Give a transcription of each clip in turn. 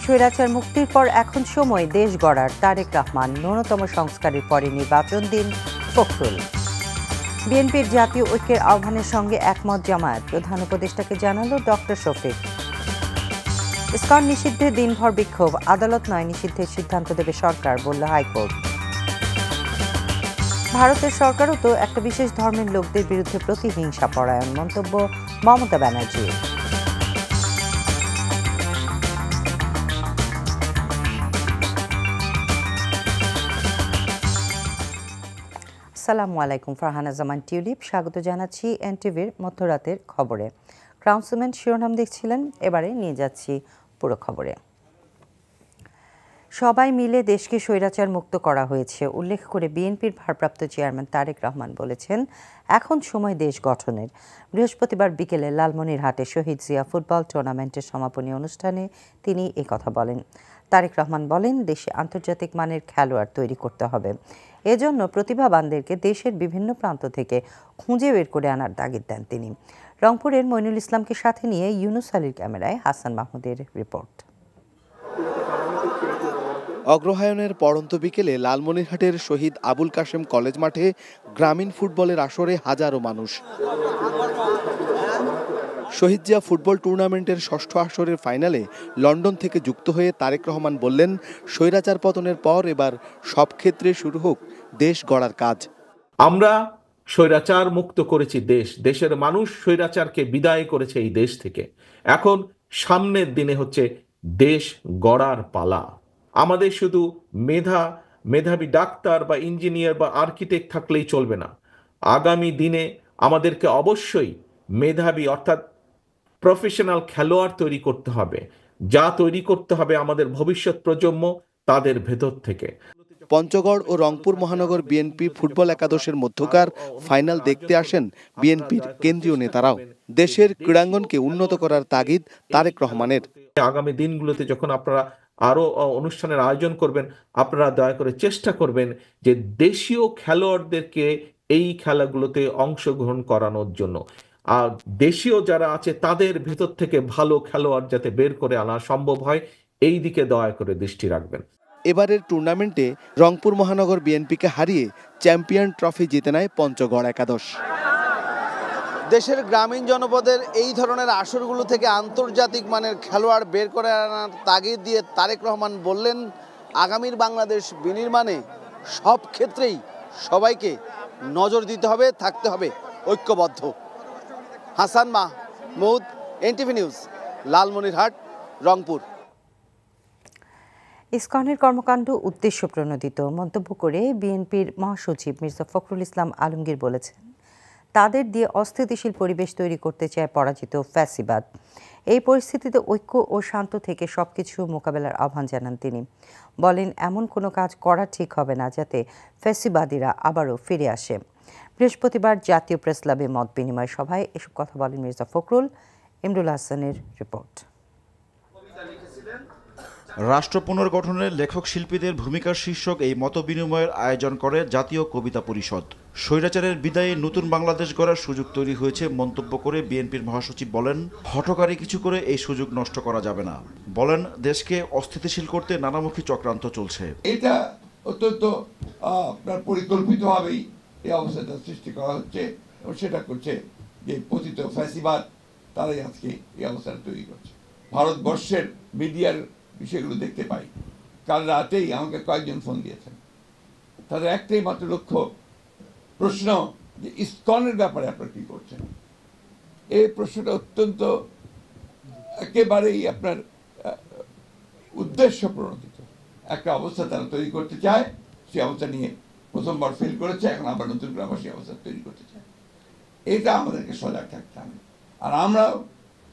স্বৈরাচার মুক্তির পর এখন সময় দেশ গড়ার, তারেক রহমান। ন্যূনতম সংস্কারের পরে নির্বাচন দিন, ফখরুল। বিএনপির জাতীয় ঐক্যের আহ্বানের সঙ্গে একমত জামায়াত, প্রধান উপদেষ্টাকে জানালো ডক্টর শফিক। ইসকন নিষিদ্ধে দিনভর বিক্ষোভ, আদালত নয় নিষিদ্ধের সিদ্ধান্ত দেবে সরকার, বলল হাইকোর্ট। ভারতের সরকারও তো একটা বিশেষ ধর্মের লোকদের বিরুদ্ধে প্রতিহিংসা পরায়ণ, মন্তব্য মমতা ব্যানার্জি। আসসালামু আলাইকুম, ফারহানা জামান টিউলিপ স্বাগত জানাচ্ছি এনটিভির মধ্যরাতের খবরে। ক্রাউন সিমেন্ট শিরোনাম দেখছিলেন, এবারে নিয়ে যাচ্ছি পুরো খবরে। সবাই মিলে দেশকে স্বৈরাচার মুক্ত করা হয়েছে উল্লেখ করে বিএনপির ভারপ্রাপ্ত চেয়ারম্যান তারেক রহমান বলেছেন, এখন সময় দেশ গঠনের। বৃহস্পতিবার বিকেলে লালমনিরহাটে শহীদ জিয়া ফুটবল টুর্নামেন্টের সমাপনী অনুষ্ঠানে তিনি কথা বলেন। তারেক রহমান বলেন, দেশে আন্তর্জাতিক মানের খেলোয়াড় তৈরি করতে হবে। এজন্য প্রতিভাবানদেরকে দেশের বিভিন্ন প্রান্ত থেকে খুঁজে বের করে আনার তাগিদ দেন তিনি। রংপুরের মইনুল ইসলামকে সাথে নিয়ে ইউনুস আলীর ক্যামেরায় হাসান মাহমুদের রিপোর্ট। অগ্রহায়ণের পড়ন্ত বিকেলে লালমনিরহাটের শহীদ আবুল কাশেম কলেজ মাঠে গ্রামীণ ফুটবলের আসরে হাজারো মানুষ। শহীদ জিয়া ফুটবল টুর্নামেন্টের ষষ্ঠ আসরের ফাইনালে লন্ডন থেকে যুক্ত হয়ে তারেক রহমান বললেন, স্বৈরাচার পতনের পর এবার সব ক্ষেত্রে শুরু হোক দেশ গড়ার কাজ। আমরা স্বৈরাচার মুক্ত করেছি দেশের মানুষ স্বৈরাচারকে বিদায় করেছে এই দেশ থেকে। এখন সামনের দিনে হচ্ছে দেশ গড়ার পালা। আমাদের শুধু মেধাবী ডাক্তার বা ইঞ্জিনিয়ার বা আর্কিটেক্ট থাকলেই চলবে না। আগামী দিনে আমাদেরকে অবশ্যই মেধাবী অর্থাৎ প্রফেশনাল খেলোয়াড় তৈরি করতে হবে, যা তৈরি করতে হবে আমাদের ভবিষ্যৎ প্রজন্ম তাদের ভেতর থেকে। পঞ্চগড় ও রংপুর মহানগর বিএনপি ফুটবল একাদশের মধ্যকার ফাইনাল দেখতে আসেন বিএনপির কেন্দ্রীয় নেতারাও। দেশের ক্রীড়াঙ্গনকে উন্নত করার তাগিদ তারেক রহমানের। আগামী দিনগুলোতে যখন আপনারা আরো অনুষ্ঠানের আয়োজন করবেন, আপনারা দয়া করে চেষ্টা করবেন যে দেশীয় খেলোয়াড়দেরকে এই খেলাগুলোতে অংশগ্রহণ করানোর জন্য। আর দেশীয় যারা আছে তাদের ভেতর থেকে ভালো খেলোয়াড় যাতে বের করে আনা সম্ভব হয়, এই দিকে দয়া করে দৃষ্টি রাখবেন। এবারের টুর্নামেন্টে রংপুর মহানগর বিএনপিকে হারিয়ে চ্যাম্পিয়ন ট্রফি জিতে নেয় পঞ্চগড় একাদশ। দেশের গ্রামীণ জনপদের এই ধরনের আসরগুলো থেকে আন্তর্জাতিক মানের খেলোয়াড় বের করে আনার তাগিদ দিয়ে তারেক রহমান বললেন, আগামীর বাংলাদেশ বিনির্মাণে সব ক্ষেত্রেই সবাইকে নজর দিতে হবে, থাকতে হবে ঐক্যবদ্ধ। Hasan Mahmud, NTV news, Lalmonirhat, Rangpur. ইসকনের কর্মকাণ্ড উদ্দেশ্য প্রণোদিত মন্তব্য করে বিএনপির মহাসচিব মির্জা ফখরুল ইসলাম আলমগীর বলেছেন, তাদের দিয়ে অস্থিতিশীল পরিবেশ তৈরি করতে চায় পরাজিত ফ্যাসিবাদ। এই পরিস্থিতিতে ঐক্য ও শান্ত থেকে সবকিছু মোকাবেলার আহ্বান জানান তিনি। বলেন, এমন কোনো কাজ করা ঠিক হবে না যাতে ফ্যাসিবাদীরা আবারও ফিরে আসে। বৃহস্পতিবার জাতীয় প্রেস ক্লাবে মত বিনিময় সভায় এসব কথা বলেন মির্জা ফখরুল। ইমরুল হাসানের রিপোর্ট। রাষ্ট্র পুনর্গঠনের লেখক শিল্পীদের ভূমিকার শীর্ষক এই মতবিনিময়ের আয়োজন করে জাতীয় কবিতা পরিষদ। স্বৈরাচারের বিদায়ে নতুন বাংলাদেশ গড়ার সুযোগ তৈরি হয়েছে মন্তব্য করে বিএনপির মহাসচিব বলেন, হঠকারী কিছু করে এই সুযোগ নষ্ট করা যাবে না। বলেন, দেশকে অস্থিতিশীল করতে নানামুখী চক্রান্ত চলছে। এটা অত্যন্ত আপনার পরিকল্পিতভাবেই এই অবস্থাটা সৃষ্টি করা হচ্ছে এবং সেটা করছে যে পতিত ফ্যাসিবাদ, তারাই আজকে এই অবস্থাটা তৈরি করছে। ভারতবর্ষের মিডিয়ার বিষয়গুলো দেখতে পাই। কাল রাতেই আমাকে কয়েকজন ফোন দিয়েছেন, তাদের একটাই মাত্র লক্ষ্য, প্রশ্ন যে ইসকনের ব্যাপারে আপনারা কি করছেন। এই প্রশ্নটা অত্যন্ত একেবারেই আপনার উদ্দেশ্য প্রণোদিত একটা অবস্থা তারা তৈরি করতে চায়। সেই অবস্থা নিয়ে প্রথমবার ফেল করেছে, এখন আবার নতুন করে আবার সেই অবস্থা তৈরি করতে চায়। এটা আমাদেরকে সজাগ থাকতে হবে। আর আমরাও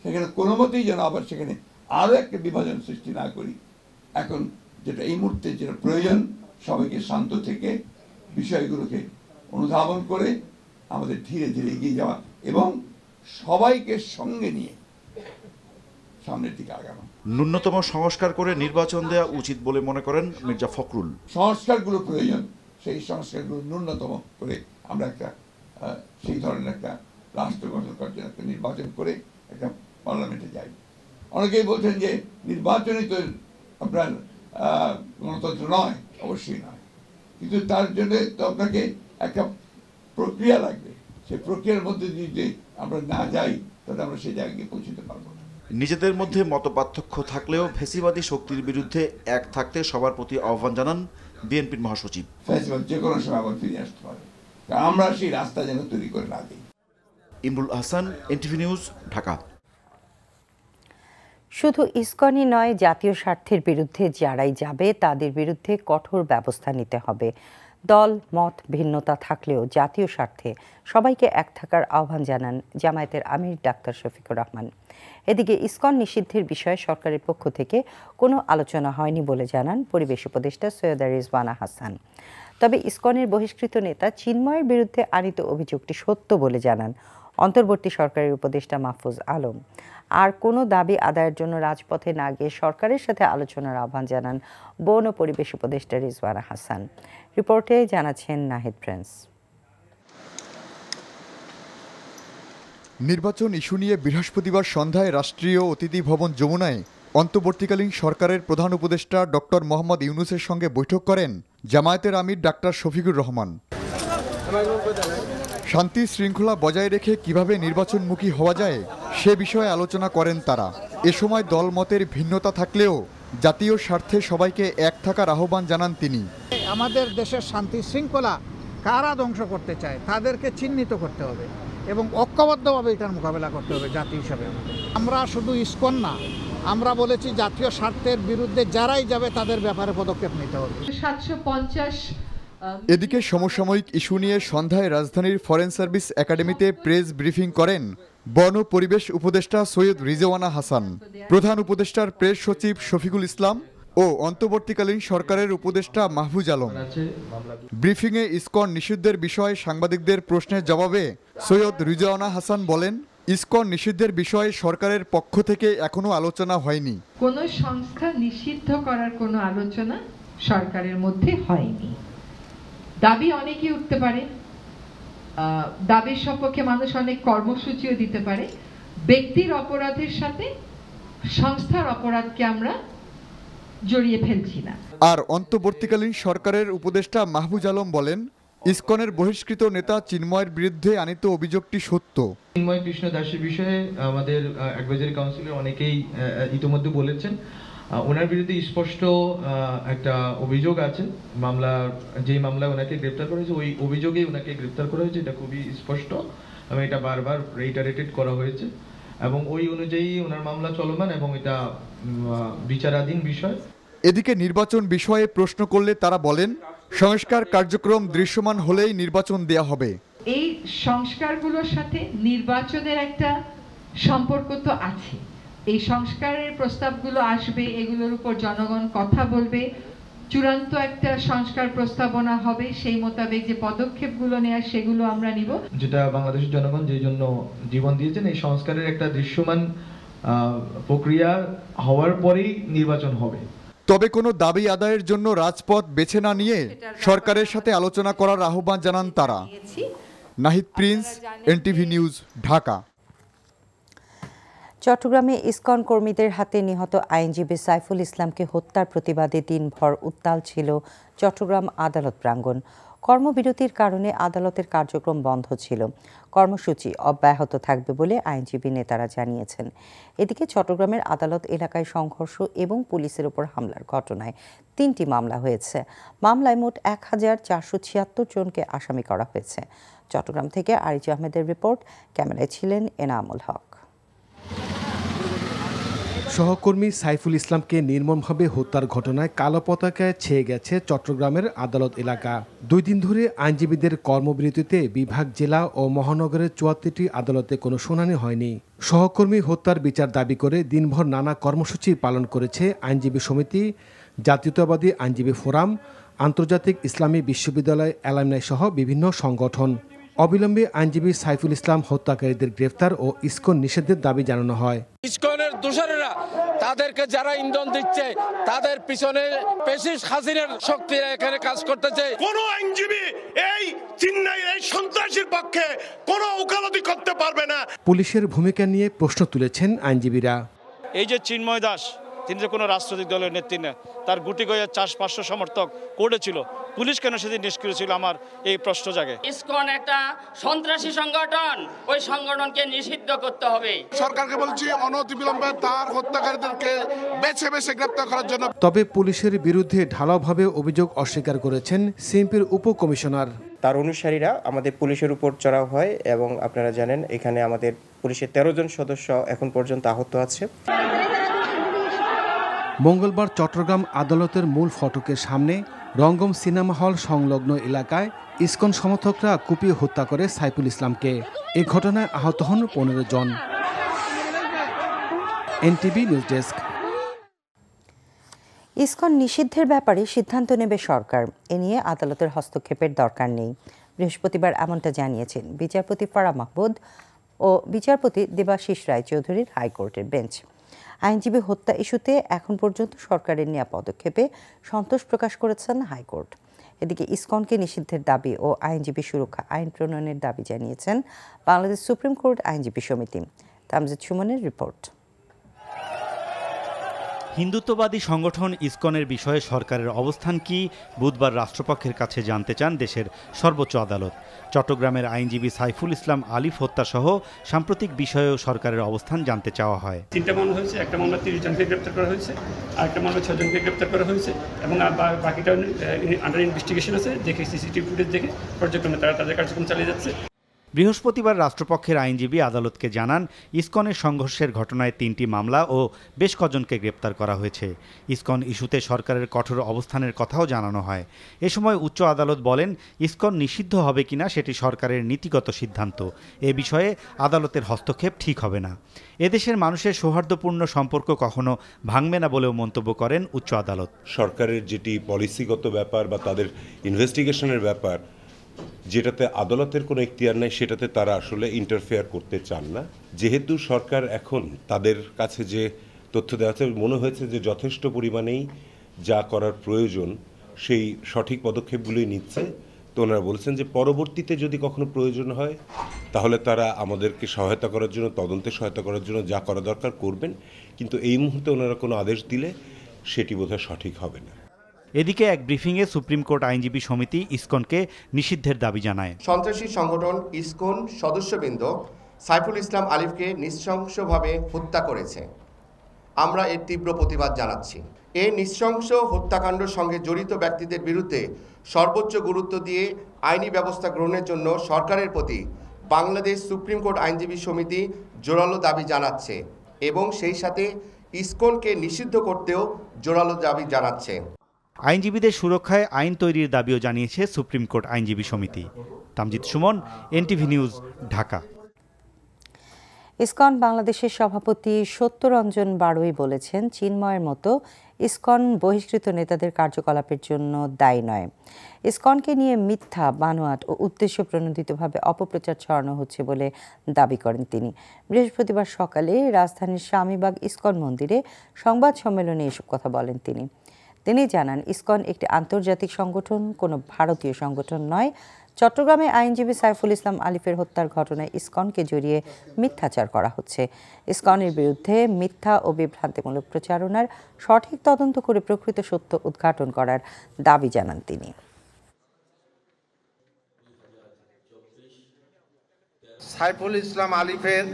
সেখানে কোনো মতেই যেন আবার সেখানে আরও একটা বিভাজন সৃষ্টি না করি। এখন যেটা এই মুহূর্তে যেটা প্রয়োজন, সবাইকে শান্ত থেকে বিষয়গুলোকে অনুধাবন করে আমাদের ধীরে ধীরে এগিয়ে যাওয়া এবং সবাইকে সঙ্গে নিয়ে সামনের দিকে আগানো। ন্যূনতম সংস্কার করে নির্বাচন দেওয়া উচিত বলে মনে করেন মির্জা ফখরুল। সংস্কারগুলো প্রয়োজন, সেই সংস্কারগুলো ন্যূনতম করে আমরা একটা সেই ধরনের একটা রাষ্ট্র গঠন করার জন্য একটা নির্বাচন করে একটা পার্লামেন্টে যাই। অনেকেই বলছেন যে নির্বাচনই তো আপনার গণতন্ত্র নয়, অবশ্যই নয়। কিন্তু তার জন্য তো আপনাকে একটা প্রক্রিয়া লাগবে। সেই প্রক্রিয়ার মধ্যে যদি আমরা না যাই তাহলে আমরা সেই জায়গায় পৌঁছতে পারবো না। নিজেদের মধ্যে মতপার্থক্য থাকলেও ফ্যাসিবাদী শক্তির বিরুদ্ধে এক থাকতে সবার প্রতি আহ্বান জানান বিএনপির মহাসচিব। ফ্যাসিবাদ যে কোনো সময় আবার ফিরে আসতে পারে, আমরা সেই রাস্তা যেন তৈরি করে না দিই। Imrul Ahsan, NTV news, Dhaka. শুধু ইসকনই নয়, জাতীয় স্বার্থের বিরুদ্ধে যারাই যাবে তাদের বিরুদ্ধে কঠোর ব্যবস্থা নিতে হবে। দল মত ভিন্নতা থাকলেও জাতীয় স্বার্থে সবাইকে এক থাকার আহ্বান জানান জামায়াতের আমির ডাক্তার শফিকুর রহমান। এদিকে ইসকন নিষিদ্ধের বিষয়ে সরকারের পক্ষ থেকে কোনো আলোচনা হয়নি বলে জানান পরিবেশ উপদেষ্টা সৈয়দা রিজওয়ানা হাসান। তবে ইসকনের বহিষ্কৃত নেতা চিন্ময়ের বিরুদ্ধে আনিত অভিযোগটি সত্য বলে জানান অন্তর্বর্তী সরকারের উপদেষ্টা মাহফুজ আলম। আর কোনো দাবি আদায়ের জন্য রাজপথে না গিয়ে সরকারের সাথে আলোচনার আহ্বান জানান বন ও পরিবেশ উপদেষ্টা রিজওয়ানা হাসান। রিপোর্টে জানাচ্ছেন নাহিদ প্রিন্স। নির্বাচন ইস্যু নিয়ে বৃহস্পতিবার সন্ধ্যায় রাষ্ট্রীয় অতিথি ভবন যমুনায় অন্তর্বর্তীকালীন সরকারের প্রধান উপদেষ্টা ডক্টর মোহাম্মদ ইউনূসের সঙ্গে বৈঠক করেন জামায়াতের আমির ডাক্তার শফিকুর রহমান। শান্তি শৃঙ্খলা বজায় রেখে কিভাবে নির্বাচনমুখী হওয়া যায় সে বিষয়ে আলোচনা করেন তারা। এ সময় দলমতের ভিন্নতা থাকলেও জাতীয় স্বার্থে সবাইকে এক থাকার আহ্বান জানান তিনি। আমাদের দেশের শান্তি শৃঙ্খলা কারা ধ্বংস করতে চায় তাদেরকে চিহ্নিত করতে হবে এবং ঐক্যবদ্ধভাবে এটার মোকাবেলা করতে হবে জাতি হিসাবে। আমরা শুধু ইসকন না, আমরা বলেছি জাতীয় স্বার্থের বিরুদ্ধে যারাই যাবে তাদের ব্যাপারে পদক্ষেপ নিতে হবে। 750। এদিকে সমসাময়িক ইস্যু নিয়ে সন্ধ্যায় রাজধানীর ফরেন সার্ভিস একাডেমিতে প্রেস ব্রিফিং করেন বন ও পরিবেশ উপদেষ্টা সৈয়দ রিজওয়ানা হাসান, প্রধান উপদেষ্টার প্রেস সচিব শফিকুল ইসলাম ও অন্তর্বর্তীকালীন সরকারের উপদেষ্টা মাহফুজ আলম। ব্রিফিংয়ে ইসকন নিষিদ্ধের বিষয়ে সাংবাদিকদের প্রশ্নের জবাবে সৈয়দ রিজওয়ানা হাসান বলেন, ইসকন নিষিদ্ধের বিষয়ে সরকারের পক্ষ থেকে এখনো আলোচনা হয়নি। কোনো সংস্থা নিষিদ্ধ করার কোনো আলোচনা সরকারের মধ্যে হয়নি। দাবি অনেকই উঠতে পারে, দাবির সপক্ষে মানুষ অনেক কর্মসূচিও দিতে পারে। ব্যক্তির অপরাধের সাথে সংস্থার অপরাধকে আমরা জড়িয়ে ফেলছি না। আর অন্তর্বর্তীকালীন সরকারের উপদেষ্টা মাহফুজ আলম বলেন, ইসকনের বহিষ্কৃত নেতা চিন্ময়ের বিরুদ্ধে আনিত অভিযোগটি সত্য। চিন্ময় কৃষ্ণ দাসের বিষয়ে আমাদের অ্যাডভাইজারি কাউন্সিলের অনেকেই ইতিমধ্যে বলেছেন, ওনার বিরুদ্ধে স্পষ্ট একটা অভিযোগ আছে। যে মামলায় ওনাকে গ্রেপ্তার করা হয়েছে ওই অভিযোগেই ওনাকে গ্রেপ্তার করা হয়েছে, এটা খুবই স্পষ্ট এবং এটা বারবার রিটারেটেড করা হয়েছে এবং ওই অনুযায়ী ওনার মামলা চলমান এবং এটা বিচারাধীন বিষয়। এদিকে নির্বাচন বিষয়ে প্রশ্ন করলে তারা বলেন, সংস্কার কার্যক্রম দৃশ্যমান হলেই নির্বাচন দেয়া হবে। এই সংস্কারগুলোর সাথে নির্বাচনের একটা সম্পর্ক তো আছে। এই সংস্কারের প্রস্তাবগুলো আসবে, এগুলোর উপর জনগণ কথা বলবে, চূড়ান্ত একটা সংস্কার প্রস্তাবনা হবে, সেই মোতাবেক যে পদক্ষেপগুলো নেওয়া সেগুলো আমরা নিব। যেটা বাংলাদেশের জনগণ যে জন্য জীবন দিয়েছেন, এই সংস্কারের একটা দৃশ্যমান প্রক্রিয়া হওয়ার পরেই নির্বাচন হবে। তবে কোনো দাবি আদায়ের জন্য রাজপথ বেছে না নিয়ে সরকারের সাথে আলোচনা করার আহ্বান জানান তারা। Nahid Prince, NTV news, Dhaka. চট্টগ্রামে ইসকন কর্মীদের হাতে নিহত আইনজীবী সাইফুল ইসলামকে হত্যার প্রতিবাদে দিনভর উত্তাল ছিল চট্টগ্রাম আদালত প্রাঙ্গণ। কর্মবিরতির কারণে আদালতের কার্যক্রম বন্ধ ছিল। কর্মসূচি অব্যাহত থাকবে বলে আইনজীবী নেতারা জানিয়েছেন। এদিকে চট্টগ্রামের আদালত এলাকায় সংঘর্ষ এবং পুলিশের উপর হামলার ঘটনায় 3টি মামলা হয়েছে। মামলায় মোট 1476 জনকে আসামি করা হয়েছে। চট্টগ্রাম থেকে আরিজ আহমেদের রিপোর্ট, ক্যামেরায় ছিলেন এনামুল হক। সহকর্মী সাইফুল ইসলামকে নির্মমভাবে হত্যার ঘটনায় কালো পতাকায় ছেয়ে গেছে চট্টগ্রামের আদালত এলাকা। 2 দিন ধরে আইনজীবীদের কর্মবিরতিতে বিভাগ, জেলা ও মহানগরের 74টি আদালতে কোনো শুনানি হয়নি। সহকর্মী হত্যার বিচার দাবি করে দিনভর নানা কর্মসূচি পালন করেছে আইনজীবী সমিতি, জাতীয়তাবাদী আইনজীবী ফোরাম, আন্তর্জাতিক ইসলামী বিশ্ববিদ্যালয় অ্যালামনাই সহ বিভিন্ন সংগঠন। অবিলম্বে আইনজীবী সাইফুল ইসলাম হত্যাকারীদের গ্রেফতার ও ইসকন নিষেধের দাবি জানানো হয়। ইসকনের দোসরেরা তাদেরকে যারা ইন্ধন দিচ্ছে তাদের পিছনে ফ্যাসিস্ট হাসিনার শক্তিরা এখানে কাজ করতেছে। কোন আইনজীবী এই চিন্নাইয়ের এই সন্ত্রাসীর পক্ষে কোনো ওকালতি করতে পারবে না। পুলিশের ভূমিকা নিয়ে প্রশ্ন তুলেছেন আইনজীবীরা। এই যে চিন্ময় দাস তিনি যে কোনো রাজনৈতিক দলের নেত্রী না, তার গুটি গয়া 400-500 সমর্থক কোর্টে ছিল, পুলিশ কেন সেদিন নিষ্ক্রিয় ছিল, আমার এই প্রশ্ন জাগে। ইসকন একটা সন্ত্রাসী সংগঠন, ওই সংগঠনকে নিষিদ্ধ করতে হবে। সরকারকে বলছি অনতিবিলম্বে তার হত্যাকারীদেরকে বেছে বেছে গ্রেপ্তার করার জন্য। তবে পুলিশের বিরুদ্ধে ঢালাওভাবে অভিযোগ অস্বীকার করেছেন সিএমপির উপকমিশনার। তার অনুসারীরা আমাদের পুলিশের উপর চড়াও হয় এবং আপনারা জানেন এখানে আমাদের পুলিশের 13 জন সদস্য এখন পর্যন্ত আহত আছে। মঙ্গলবার চট্টগ্রাম আদালতের মূল ফটকের সামনে রঙ্গম সিনেমা হল সংলগ্ন এলাকায় ইসকন সমর্থকরা কুপিয়ে হত্যা করে সাইফুল ইসলামকে। এ ঘটনায় আহত হন 15 জন। NTV news desk. ইসকন নিষিদ্ধের ব্যাপারে সিদ্ধান্ত নেবে সরকার, এ নিয়ে আদালতের হস্তক্ষেপের দরকার নেই। বৃহস্পতিবার এমনটা জানিয়েছেন বিচারপতি ফারাহ মাহমুদ ও বিচারপতি দেবাশিস রায়চৌধুরীর হাইকোর্টের বেঞ্চ। আইনজীবী হত্যা ইস্যুতে এখন পর্যন্ত সরকারের নেওয়া পদক্ষেপে সন্তোষ প্রকাশ করেছেন হাইকোর্ট। এদিকে ইসকনকে নিষিদ্ধের দাবি ও আইনজীবী সুরক্ষা আইন প্রণয়নের দাবি জানিয়েছেন বাংলাদেশ সুপ্রিম কোর্ট আইনজীবী সমিতি। তামজিদ সুমনের রিপোর্ট। হিন্দুত্ববাদী সংগঠন ইসকনের বিষয়ে সরকারের অবস্থান কি বুধবার রাষ্ট্রপক্ষের কাছে জানতে চান দেশের সর্বোচ্চ আদালত। চট্টগ্রামের আইনজীবী সাইফুল ইসলাম আলিফ হত্যাসহ সাম্প্রতিক বিষয়েও সরকারের অবস্থান জানতে চাওয়া হয়। 3টা মামলা হয়েছে, একটা মামলা 30 জনকে গ্রেপ্তার করা হয়েছে, আর একটা মামলা 6 জনকে গ্রেপ্তার করা হয়েছে এবং বাকিটা আন্ডার ইনভেস্টিগেশন আছে, দেখে সিসিটিভি ফুটেজ দেখে পর্যক্রমে তারা তাদের কার্যক্রম চালিয়ে যাচ্ছে। বৃহস্পতিবার রাষ্ট্রপক্ষের আইনজীবী আদালতকে জানান ইসকনের সংঘর্ষের ঘটনায় 3টি মামলা ও বেশ কজনকে গ্রেপ্তার করা হয়েছে। ইসকন ইস্যুতে সরকারের কঠোর অবস্থানের কথাও জানানো হয়। এ সময় উচ্চ আদালত বলেন ইসকন নিষিদ্ধ হবে কিনা সেটি সরকারের নীতিগত সিদ্ধান্ত, এ বিষয়ে আদালতের হস্তক্ষেপ ঠিক হবে না। এদেশের মানুষের সৌহার্দ্যপূর্ণ সম্পর্ক কখনো ভাঙবে না বলেও মন্তব্য করেন উচ্চ আদালত। সরকারের যেটি পলিসিগত ব্যাপার বা তাদের ইনভেস্টিগেশনের ব্যাপার, যেটাতে আদালতের কোনো এখতিয়ার নেই, সেটাতে তারা আসলে ইন্টারফেয়ার করতে চান না। যেহেতু সরকার এখন তাদের কাছে যে তথ্য দেওয়া হচ্ছে মনে হয়েছে যে যথেষ্ট পরিমাণেই যা করার প্রয়োজন সেই সঠিক পদক্ষেপগুলোই নিচ্ছে, তো ওনারা বলেছেন যে পরবর্তীতে যদি কখনো প্রয়োজন হয় তাহলে তারা আমাদেরকে সহায়তা করার জন্য, তদন্তে সহায়তা করার জন্য যা করা দরকার করবেন, কিন্তু এই মুহূর্তে ওনারা কোনো আদেশ দিলে সেটি বোধহয় সঠিক হবে না। এদিকে এক ব্রিফিংয়ে সুপ্রিম কোর্ট আইনজীবী সমিতি ইসকনকে নিষিদ্ধের দাবি জানায়। সন্ত্রাসী সংগঠন ইসকন সদস্যবৃন্দ সাইফুল ইসলাম আলিফকে নৃশংসভাবে হত্যা করেছে, আমরা এর তীব্র প্রতিবাদ জানাচ্ছি। এই নৃশংস হত্যাকাণ্ডের সঙ্গে জড়িত ব্যক্তিদের বিরুদ্ধে সর্বোচ্চ গুরুত্ব দিয়ে আইনি ব্যবস্থা গ্রহণের জন্য সরকারের প্রতি বাংলাদেশ সুপ্রিম কোর্ট আইনজীবী সমিতি জোরালো দাবি জানাচ্ছে এবং সেই সাথে ইসকনকে নিষিদ্ধ করতেও জোরালো দাবি জানাচ্ছে। আইনজীবীদের সুরক্ষায় আইন তৈরির দাবিও জানিয়েছে সুপ্রিম কোর্ট আইনজীবী সমিতি। Tamjid Suman, NTV news, Dhaka. ISKCON বাংলাদেশের সভাপতি সত্যরঞ্জন বাড়ুই বলেছেন চিন্ময়ের মতো ইসকন বহিষ্কৃত নেতাদের কার্যকলাপের জন্য দায়ী নয়। ইসকনকে নিয়ে মিথ্যা, বানোয়াট ও উদ্দেশ্য প্রণোদিতভাবে অপপ্রচার ছড়ানো হচ্ছে বলে দাবি করেন তিনি। বৃহস্পতিবার সকালে রাজধানীর স্বামীবাগ ইসকন মন্দিরে সংবাদ সম্মেলনে এসব কথা বলেন তিনি। তিনি জানান ইসকন একটি আন্তর্জাতিক সংগঠন, কোনো ভারতীয় সংগঠন নয়। চট্টগ্রামে আইনজীবী সাইফুল ইসলাম আলিফের হত্যার ঘটনায় ইসকনকে জড়িয়ে মিথ্যাচার করা হচ্ছে। ইসকনের বিরুদ্ধে মিথ্যা ও বিভ্রান্তিমূলক প্রচারণার সঠিক তদন্ত করে প্রকৃত সত্য উদ্ঘাটন করার দাবি জানান তিনি। সাইফুল ইসলাম আলিফের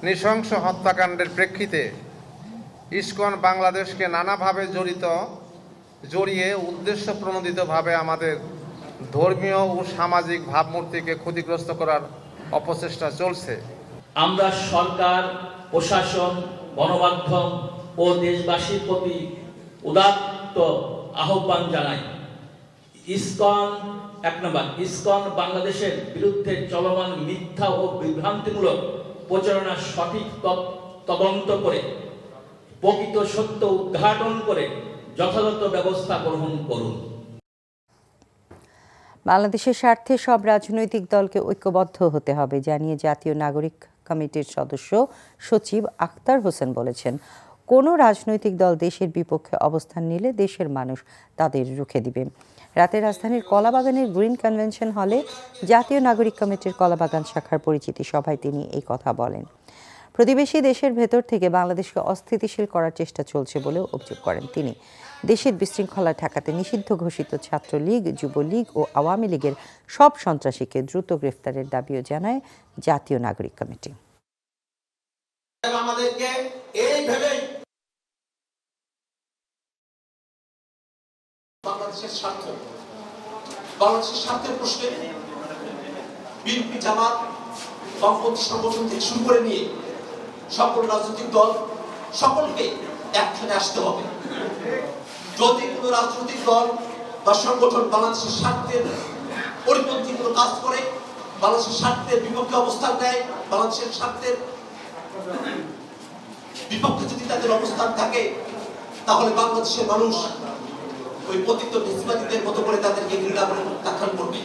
নৃশংস হত্যাকাণ্ডের প্রেক্ষিতে ইসকন বাংলাদেশকে নানাভাবে জড়িয়ে উদ্দেশ্য প্রণোদিতভাবে আমাদের ধর্মীয় ও সামাজিক ভাবমূর্তিকে ক্ষতিগ্রস্ত করার অপচেষ্টা চলছে। আমরা সরকার, প্রশাসন, গণমাধ্যম ও দেশবাসীর প্রতি উদাত্ত আহ্বান জানাই। ইসকন 1 নম্বর, ইসকন বাংলাদেশের বিরুদ্ধে চলমান মিথ্যা ও বিভ্রান্তিমূলক প্রচারণার সঠিক তদন্ত করে প্রকৃত সত্য উদ্ঘাটন করে যথাযথ ব্যবস্থা গ্রহণ করুন। বাংলাদেশের স্বার্থে সব রাজনৈতিক দলকে ঐক্যবদ্ধ হতে হবে জানিয়ে জাতীয় নাগরিক কমিটির সদস্য সচিব আখতার হোসেন বলেছেন, কোনো রাজনৈতিক দল দেশের বিপক্ষে অবস্থান নিলে দেশের মানুষ তাদের রুখে দিবে। রাতে রাজধানীর কলাবাগানের গ্রিন কনভেনশন হলে জাতীয় নাগরিক কমিটির কলাবাগান শাখার পরিচিতি সভায় তিনি এই কথা বলেন। প্রতিবেশী দেশের ভেতর থেকে বাংলাদেশকে অস্থিতিশীল করার চেষ্টা চলছে বলেও অভিযোগ করেন তিনি। দেশের বিশৃঙ্খলা ঠেকাতে নিষিদ্ধ ঘোষিত ছাত্রলীগ, যুবলীগ ও আওয়ামী লীগের সব সন্ত্রাসীকে দ্রুত গ্রেফতারের দাবিও জানায় জাতীয় নাগরিক কমিটি। আমাদেরকে এই ভেবেই বাংলাদেশের স্বার্থের প্রশ্নে বিএনপি, জামাত, বামপন্থী সংগঠন থেকে শুরু করে নিয়ে সকল রাজনৈতিক দল সকলকে একখানে আসতে হবে। যদি কোনো রাজনৈতিক দল বা সংগঠন বাংলাদেশের স্বার্থের পরিপন্থী কোনো কাজ করে, বাংলাদেশের স্বার্থের বিপক্ষে অবস্থান নেয়, বাংলাদেশের স্বার্থের বিপক্ষে যদি তাদের অবস্থান থাকে, তাহলে বাংলাদেশের মানুষ ওই পতিত ফ্যাসিবাদীদের মতো করে তাদেরকে ঘৃণা করে প্রত্যাখ্যান করবে।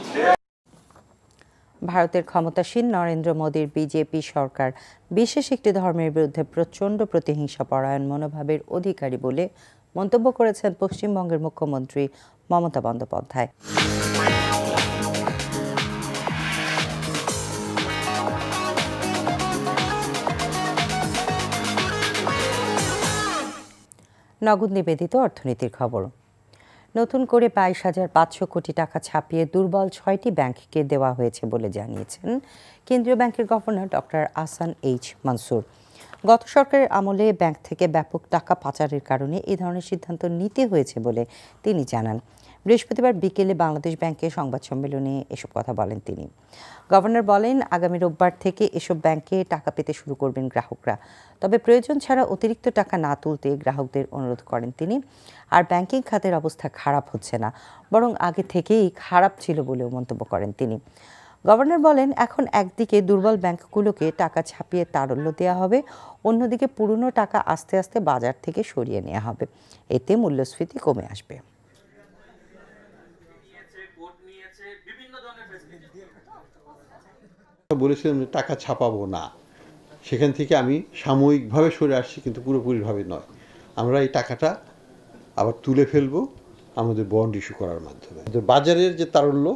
ভারতের ক্ষমতাসীন নরেন্দ্র মোদীর বিজেপি সরকার বিশেষ একটি ধর্মের বিরুদ্ধে প্রচণ্ড প্রতিহিংসা পরায়ণ মনোভাবের অধিকারী বলে মন্তব্য করেছেন পশ্চিমবঙ্গের মুখ্যমন্ত্রী মমতা বন্দ্যোপাধ্যায়। নগদ নিবেদিত অর্থনীতির খবর। নতুন করে 22,500 কোটি টাকা ছাপিয়ে দুর্বল 6টি ব্যাংককে দেওয়া হয়েছে বলে জানিয়েছেন কেন্দ্রীয় ব্যাংকের governor doctor Ahsan H Mansur. গত সরকারের আমলে ব্যাংক থেকে ব্যাপক টাকা পাচারের কারণে এই ধরনের সিদ্ধান্ত নিতে হয়েছে বলে তিনি জানান। বৃহস্পতিবার বিকেলে বাংলাদেশ ব্যাংকে সংবাদ সম্মেলনে এসব কথা বলেন তিনি। গভর্নর বলেন, আগামী রোববার থেকে এসব ব্যাংকে টাকা পেতে শুরু করবেন গ্রাহকরা। তবে প্রয়োজন ছাড়া অতিরিক্ত টাকা না তুলতে গ্রাহকদের অনুরোধ করেন তিনি। আর ব্যাংকিং খাতের অবস্থা খারাপ হচ্ছে না, বরং আগে থেকেই খারাপ ছিল বলেও মন্তব্য করেন তিনি। গভর্নর বলেন, এখন একদিকে দুর্বল ব্যাংকগুলোকে টাকা ছাপিয়ে তারল্য দেওয়া হবে, অন্যদিকে পুরনো টাকা আস্তে আস্তে বাজার থেকে সরিয়ে নেওয়া হবে। এতে মূল্যস্ফীতি কমে আসবে। বলেছিলাম যে টাকা ছাপাবো না, সেখান থেকে আমি সাময়িকভাবে সরে আসছি, কিন্তু পুরোপুরিভাবে নয়। আমরা এই টাকাটা আবার তুলে ফেলবো আমাদের বন্ড ইস্যু করার মাধ্যমে। বাজারের যে তারল্য,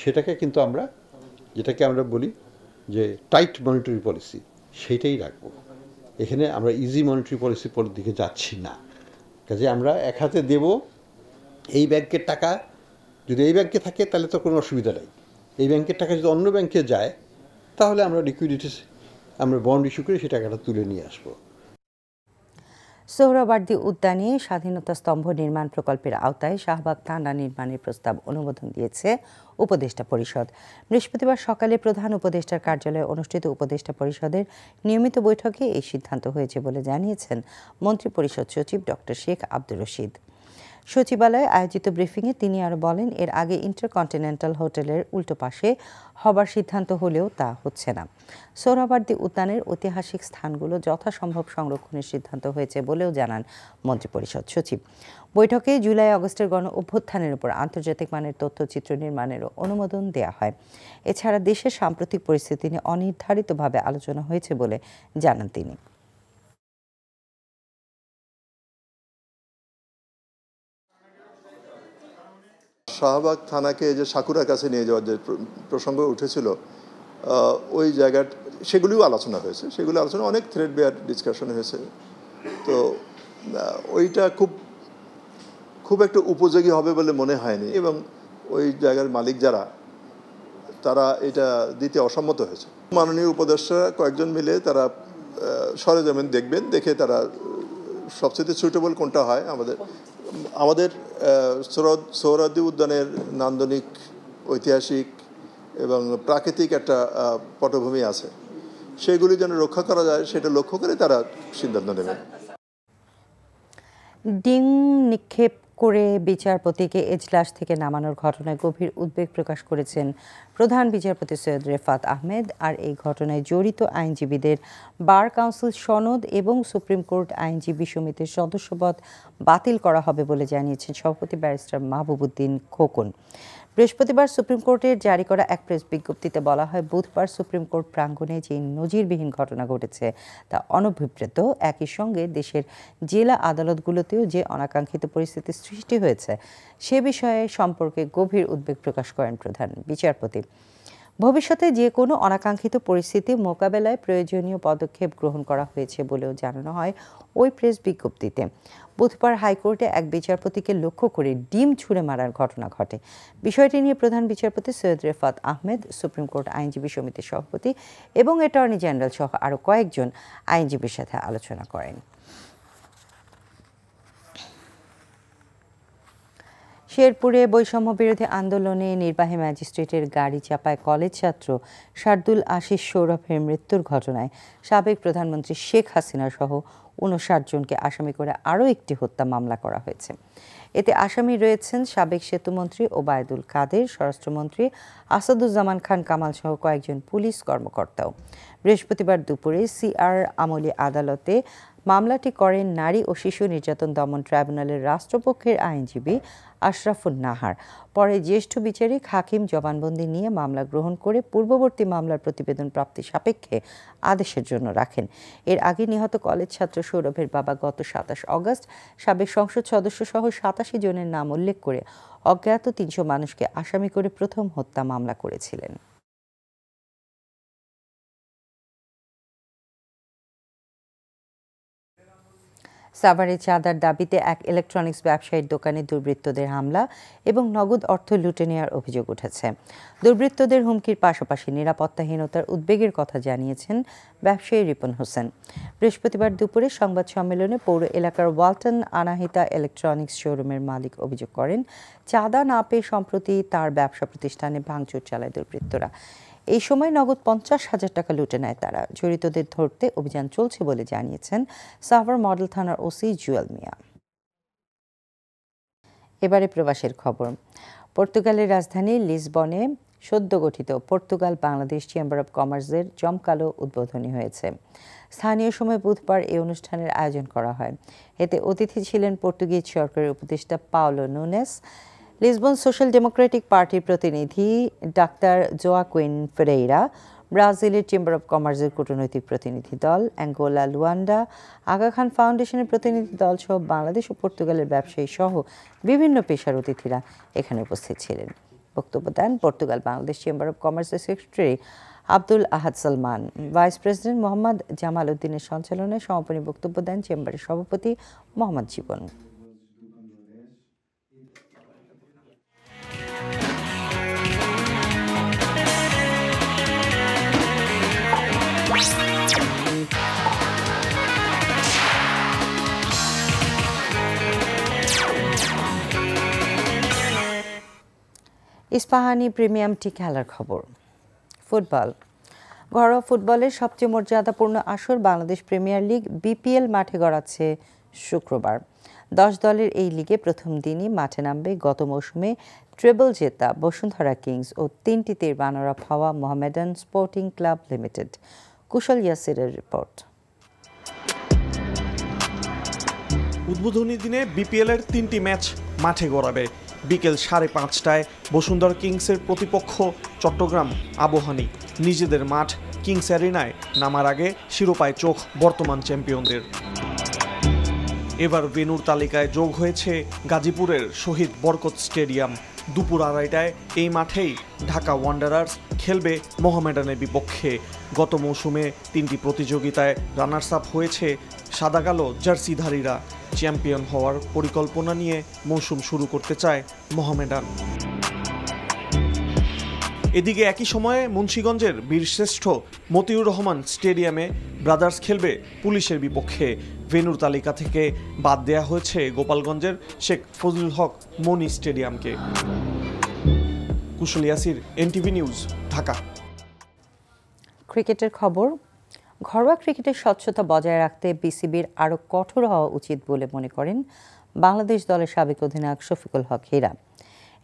সেটাকে কিন্তু আমরা, যেটাকে আমরা বলি যে টাইট মনিটারি পলিসি, সেইটাই রাখবো। এখানে আমরা ইজি মনিটারি পলিসির দিকে যাচ্ছি না। কাজে আমরা এক হাতে দেব, এই ব্যাংকের টাকা যদি এই ব্যাংকে থাকে তাহলে তো কোনো অসুবিধা নেই। এই ব্যাংকের টাকা যদি অন্য ব্যাংকে যায়, তাহলে আমরা লিকুইডিটি, আমরা বন্ড ইস্যু করে সেই টাকাটা তুলে নিয়ে আসবো। সোহরাওয়ার্দী উদ্যানে স্বাধীনতা স্তম্ভ নির্মাণ প্রকল্পের আওতায় শাহবাগ থানা নির্মাণের প্রস্তাব অনুমোদন দিয়েছে উপদেষ্টা পরিষদ। বৃহস্পতিবার সকালে প্রধান উপদেষ্টার কার্যালয়ে অনুষ্ঠিত উপদেষ্টা পরিষদের নিয়মিত বৈঠকে এই সিদ্ধান্ত হয়েছে বলে জানিয়েছেন মন্ত্রিপরিষদ সচিব ডক্টর শেখ আব্দুর রশিদ। সচিবালয়ে আয়োজিত ব্রিফিংয়ে তিনি আরও বলেন, এর আগে ইন্টারকন্টিনেন্টাল হোটেলের উল্টো পাশে হবার সিদ্ধান্ত হলেও তা হচ্ছে না। সোহরাওয়ার্দী উদ্যানের ঐতিহাসিক স্থানগুলো যথাসম্ভব সংরক্ষণের সিদ্ধান্ত হয়েছে বলেও জানান মন্ত্রিপরিষদ সচিব। বৈঠকে জুলাই আগস্টের গণ অভ্যুত্থানের উপর আন্তর্জাতিক মানের তথ্যচিত্র নির্মাণেরও অনুমোদন দেওয়া হয়। এছাড়া দেশের সাম্প্রতিক পরিস্থিতি নিয়ে অনির্ধারিতভাবে আলোচনা হয়েছে বলে জানান তিনি। শাহবাগ থানাকে যে সাকুরার কাছে নিয়ে যাওয়ার যে প্রসঙ্গ উঠেছিল, ওই জায়গার সেগুলিও আলোচনা হয়েছে। সেগুলো আলোচনা অনেক থ্রেড বেয়ার ডিসকাশন হয়েছে। তো ওইটা খুব একটা উপযোগী হবে বলে মনে হয়নি, এবং ওই জায়গার মালিক যারা, তারা এটা দিতে অসম্মত হয়েছে। মাননীয় উপদেষ্টা কয়েকজন মিলে তারা সরেজমিন দেখবেন, দেখে তারা সবচেয়ে সুইটেবল কোনটা হয়। আমাদের সোহরাওয়ার্দী উদ্যানের নান্দনিক, ঐতিহাসিক এবং প্রাকৃতিক একটা পটভূমি আছে, সেগুলি যেন রক্ষা করা যায় সেটা লক্ষ্য করে তারা সিদ্ধান্ত নেবেন। ডিম নিক্ষেপ করে বিচারপতিকে এজলাস থেকে নামানোর ঘটনায় গভীর উদ্বেগ প্রকাশ করেছেন প্রধান বিচারপতি সৈয়দ রেফাত আহমেদ। আর এই ঘটনায় জড়িত আইনজীবীদের বার কাউন্সিল সনদ এবং সুপ্রিম কোর্ট আইনজীবী সমিতির সদস্যপদ বাতিল করা হবে বলে জানিয়েছেন সভাপতি ব্যারিস্টার মাহবুবউদ্দিন খোকন। বৃহস্পতিবার সুপ্রিম কোর্টের জারি করা এক প্রেস বিজ্ঞপ্তিতে বলা হয়, বুধবার সুপ্রিম কোর্ট প্রাঙ্গণে যে নজিরবিহীন ঘটনা ঘটেছে তা অনভিপ্রেত। একই সঙ্গে দেশের জেলা আদালতগুলোতেও যে অনাকাঙ্ক্ষিত পরিস্থিতির সৃষ্টি হয়েছে সে বিষয়ে সম্পর্কে গভীর উদ্বেগ প্রকাশ করেন প্রধান বিচারপতি। ভবিষ্যতে যে কোনো অনাকাঙ্ক্ষিত পরিস্থিতি মোকাবেলায় প্রয়োজনীয় পদক্ষেপ গ্রহণ করা হয়েছে বলেও জানানো হয় ওই প্রেস বিজ্ঞপ্তিতে। বুধবার হাইকোর্টে এক বিচারপতিকে লক্ষ্য করে ডিম ছুঁড়ে মারার ঘটনা ঘটে। বিষয়টি নিয়ে প্রধান বিচারপতি সৈয়দ রেফাত আহমেদ, সুপ্রিম কোর্ট আইনজীবী সমিতির সভাপতি এবং অ্যাটর্নি জেনারেল সহ আরও কয়েকজন আইনজীবীর সাথে আলোচনা করেন। শেরপুরে বৈষম্য বিরোধী আন্দোলনে নির্বাহী ম্যাজিস্ট্রেটের গাড়ি চাপায় কলেজ ছাত্র শার্দুল আশিস সৌরভের মৃত্যুর ঘটনায় সাবেক প্রধানমন্ত্রী শেখ হাসিনা সহ ৫৯ জনকে আসামি করে আরও একটি হত্যা মামলা করা হয়েছে। এতে আসামি রয়েছেন সাবেক সেতুমন্ত্রী ওবায়দুল কাদের, স্বরাষ্ট্রমন্ত্রী আসাদুজ্জামান খান কামাল সহ কয়েকজন পুলিশ কর্মকর্তাও। বৃহস্পতিবার দুপুরে সিআর আমলি আদালতে মামলাটি করেন নারী ও শিশু নির্যাতন দমন ট্রাইব্যুনালের রাষ্ট্রপক্ষের আইনজীবী আশরাফুন নাহার। পরে জ্যেষ্ঠ বিচারিক হাকিম জবানবন্দি নিয়ে মামলা গ্রহণ করে পূর্ববর্তী মামলার প্রতিবেদন প্রাপ্তি সাপেক্ষে আদেশের জন্য রাখেন। এর আগে নিহত কলেজ ছাত্র সৌরভের বাবা গত ২৭ অগস্ট সাবেক সংসদ সদস্য সহ ৮৭ জনের নাম উল্লেখ করে অজ্ঞাত ৩০০ মানুষকে আসামি করে প্রথম হত্যা মামলা করেছিলেন। সাভারে চাঁদার দাবিতে এক ইলেকট্রনিক্স ব্যবসায়ীর দোকানে দুর্বৃত্তদের হামলা এবং নগদ অর্থ লুটে নেওয়ার অভিযোগ উঠেছে। দুর্বৃত্তদের হুমকির পাশাপাশি নিরাপত্তাহীনতার উদ্বেগের কথা জানিয়েছেন ব্যবসায়ী রিপন হোসেন। বৃহস্পতিবার দুপুরে সংবাদ সম্মেলনে পৌর এলাকার ওয়ালটন আনাহিতা ইলেকট্রনিক্স শোরুমের মালিক অভিযোগ করেন, চাঁদা না পেয়ে সম্প্রতি তার ব্যবসা প্রতিষ্ঠানে ভাঙচুর চালায় দুর্বৃত্তরা। এই সময় নগদ ৫০,০০০ টাকা লুটে নেয় তারা। জড়িতদের ধরতে অভিযান চলছে বলে জানিয়েছেন সাভার মডেল থানার ওসি জুয়েল মিয়া। এবারে প্রবাসের খবর। পর্তুগালের রাজধানী লিসবনে সদ্য গঠিত পর্তুগাল বাংলাদেশ চেম্বার অব কমার্সের জমকালো উদ্বোধনী হয়েছে। স্থানীয় সময় বুধবার এই অনুষ্ঠানের আয়োজন করা হয়। এতে অতিথি ছিলেন পর্তুগিজ সরকারের উপদেষ্টা Paulo Nunes, Lisbon social democratic পার্টির প্রতিনিধি ডাক্তার জোয়াকুইন ফেরেইরা, ব্রাজিলের চেম্বার অব কমার্সের কূটনৈতিক প্রতিনিধি দল, অ্যাঙ্গোলা, লুয়ান্ডা, আগা খান ফাউন্ডেশনের প্রতিনিধি দল সহ বাংলাদেশ ও পর্তুগালের ব্যবসায়ী সহ বিভিন্ন পেশার অতিথিরা এখানে উপস্থিত ছিলেন। বক্তব্য দেন পর্তুগাল বাংলাদেশ চেম্বার অব কমার্সের সেক্রেটারি আব্দুল আহাদ সালমান। ভাইস প্রেসিডেন্ট মোহাম্মদ জামাল উদ্দিনের সঞ্চালনায় সমাপনী বক্তব্য দেন চেম্বারের সভাপতি মোহাম্মদ জীবন। ইস্পাহানি প্রিমিয়ামটি খেলার খবর। ফুটবল। ঘরোয়া ফুটবলের সবচেয়ে মর্যাদাপূর্ণ আসর বাংলাদেশ প্রিমিয়ার লিগ বিপিএল মাঠে গড়াচ্ছে শুক্রবার। 10 দলের এই লিগে প্রথম দিনই মাঠে নামবে গত মৌসুমে ট্রেবল জেতা বসুন্ধরা কিংস ও 3টি রানার আপ হওয়া মোহামেডান স্পোর্টিং ক্লাব লিমিটেড। কুশল ইয়াসিরের রিপোর্ট। উদ্বোধনী দিনে বিপিএল এর 3টি ম্যাচ মাঠে গড়াবে। বিকেল 5:30টায় বসুন্ধরা কিংসের প্রতিপক্ষ চট্টগ্রাম আবাহনী নিজেদের মাঠ কিংস অ্যারিনায় নামার আগে শিরোপায় চোখ বর্তমান চ্যাম্পিয়নদের। এবার ভেন্যুর তালিকায় যোগ হয়েছে গাজীপুরের শহীদ বরকত স্টেডিয়াম। দুপুর 2:30টায় এই মাঠেই ঢাকা ওয়ান্ডারার্স খেলবে মোহামেডানের বিপক্ষে। গত মৌসুমে 3টি প্রতিযোগিতায় রানার্স আপ হয়েছে সাদা কালো জার্সিধারীরা। চ্যাম্পিয়ন হওয়ার পরিকল্পনা নিয়ে মৌসুম শুরু করতে চায় মোহামেডান। এদিকে একই সময়ে মুন্সিগঞ্জের বীরশ্রেষ্ঠ মতিউর রহমান স্টেডিয়ামে ব্রাদার্স খেলবে পুলিশের বিপক্ষে। ভেন্যুর তালিকা থেকে বাদ দেয়া হয়েছে গোপালগঞ্জের শেখ ফজলুল হক মনি স্টেডিয়ামকে। কুশল ইয়াসির, এনটিভি নিউজ, ঢাকা। ক্রিকেটের খবর। ঘরোয়া ক্রিকেটের স্বচ্ছতা বজায় রাখতে বিসিবির আরও কঠোর হওয়া উচিত বলে মনে করেন বাংলাদেশ দলের সাবেক অধিনায়ক শফিকুল হক হীরা।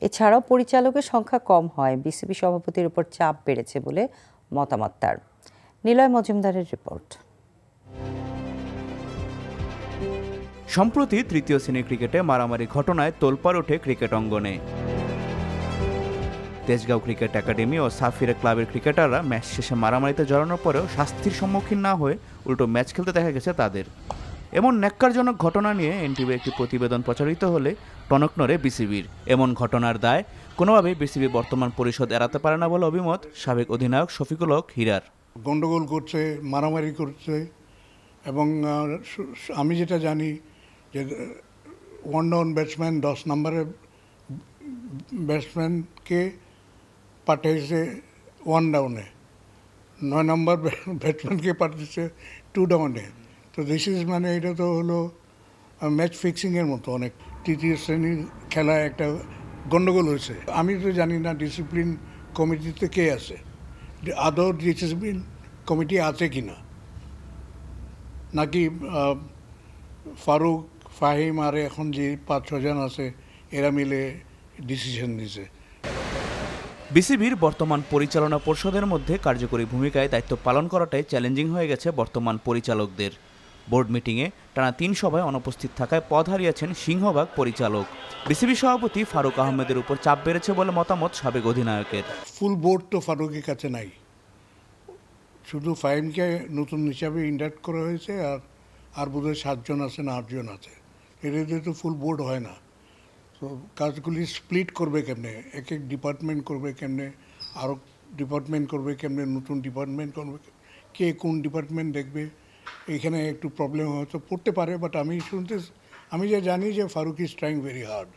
এছাড়াও পরিচালকের সংখ্যা কম হয় বিসিবি সভাপতির উপর চাপ বেড়েছে বলে মতামত তার। নিলয় মজুমদারের রিপোর্ট। সম্প্রতি তৃতীয় শ্রেণীর ক্রিকেটে মারামারি ঘটনায় তোলপাড় ওঠে ক্রিকেট অঙ্গনে। তেজগাঁও ক্রিকেট একাডেমি ও সাফিরা ক্লাবের ক্রিকেটাররা ম্যাচ শেষে মারামারিতে জড়ানোর পরেও শাস্তির সম্মুখীন না হয়ে উল্টো ম্যাচ খেলতে দেখা গেছে তাদের। এমন ন্যাক্কারজনক ঘটনা নিয়ে এনটিভি একটি প্রতিবেদন প্রচারিত হলে টনক নড়ে বিসিবির। এমন ঘটনার দায় কোনোভাবেই বিসিবি বর্তমান পরিষদ এড়াতে পারে না বলে অভিমত সাবেক অধিনায়ক শফিকুল হক হীরার। গন্ডগোল করছে, মারামারি করছে, এবং আমি যেটা জানি যে ওয়ান ডাউন ব্যাটসম্যান 10 নম্বরের ব্যাটসম্যানকে পাঠিয়েছে 1 ডাউনে, 9 নম্বর ব্যাটসম্যানকে পাঠিয়েছে 2 ডাউনে। তো দিস ইজ মানে এটা তো হলো ম্যাচ ফিক্সিংয়ের মতো। অনেক তৃতীয় শ্রেণীর খেলায় একটা গন্ডগোল হয়েছে। আমি তো জানি না ডিসিপ্লিন কমিটিতে কে আছে, আদৌ ডিসিপ্লিন কমিটি আছে কি না, নাকি ফারুক, ফাহিম আর এখন যে 5-6 জন আছে এরা মিলে ডিসিশন দিছে। বিসিবির বর্তমান পরিচালনা পর্ষদের মধ্যে কার্যকরী ভূমিকায় দায়িত্ব পালন করাটাই চ্যালেঞ্জিং হয়ে গেছে বর্তমান পরিচালকদের। বোর্ড মিটিংয়ে টানা 3 সভায় অনুপস্থিত থাকায় পদ হারিয়েছেন সিংহভাগ পরিচালক। বিসিবি সভাপতি ফারুক আহমেদের উপর চাপ বেড়েছে বলে মতামত সাবেক অধিনায়কের। ফুল বোর্ড তো ফারুকের কাছে নাই, শুধু ফাহিমকে নতুন হিসাবে ইন্ডাক্ট করা হয়েছে, আর বোধহয় 7 জন আছে না 8 জন আছে। এদের তো ফুল বোর্ড হয় না। তো কাজগুলি স্প্লিট করবে কেমনে, এক এক ডিপার্টমেন্ট করবে কেমনে, আরও ডিপার্টমেন্ট করবে কেমনে, নতুন ডিপার্টমেন্ট করবে, কে কোন ডিপার্টমেন্ট দেখবে, এখানে একটু প্রবলেম হয়তো পড়তে পারে। বাট আমি যে জানি যে Faruk is trying very hard.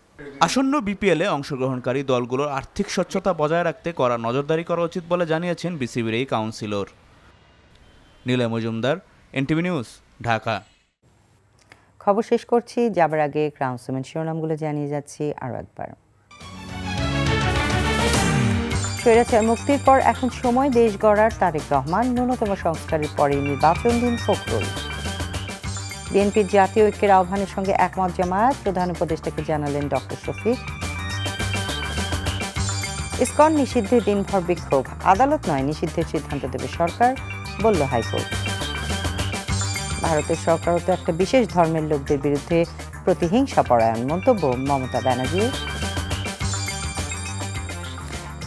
আসন্ন বিপিএলে অংশগ্রহণকারী দলগুলোর আর্থিক স্বচ্ছতা বজায় রাখতে কড়া নজরদারি করা উচিত বলে জানিয়েছেন বিসিবির এই councillor. Niloy Majumdar, NTV news, Dhaka. খবর শেষ করছি, যাবার আগে ক্রাউন সিমেন্ট শিরোনামগুলো জানিয়ে যাচ্ছি আরও একবার। স্বৈরাচার মুক্তির পর এখন সময় দেশ গড়ার, তারেক রহমান। ন্যূনতম সংস্কারের পরে নির্বাচন দিন ফখরুল। বিএনপির জাতীয় ঐক্যের আহ্বানের সঙ্গে একমত জামায়াত, প্রধান উপদেষ্টাকে জানালেন ডক্টর শফিক। ইসকন নিষিদ্ধের দিনভর বিক্ষোভ, আদালত নয় নিষিদ্ধের সিদ্ধান্ত দেবে সরকার, বলল হাইকোর্ট। ভারতের সরকারও তো একটা বিশেষ ধর্মের লোকদের বিরুদ্ধে প্রতিহিংসাপরায়ণ, মন্তব্য মমতা ব্যানার্জির।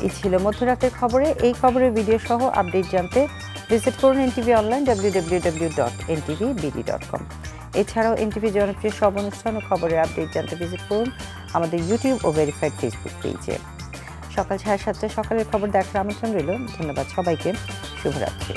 এই ছিল মধ্যরাতের খবরে। এই খবরের ভিডিও সহ আপডেট জানতে ভিজিট করুন এনটিভি অনলাইন www.ntvbd.com। এছাড়াও এনটিভি জনপ্রিয় সব অনুষ্ঠান ও খবরের আপডেট জানতে ভিজিট করুন আমাদের ইউটিউব ও ভেরিফাইড ফেসবুক পেজে। সকাল 7:30 সকালের খবর দেখার আমন্ত্রণ রইল। ধন্যবাদ সবাইকে, শুভরাত্রি।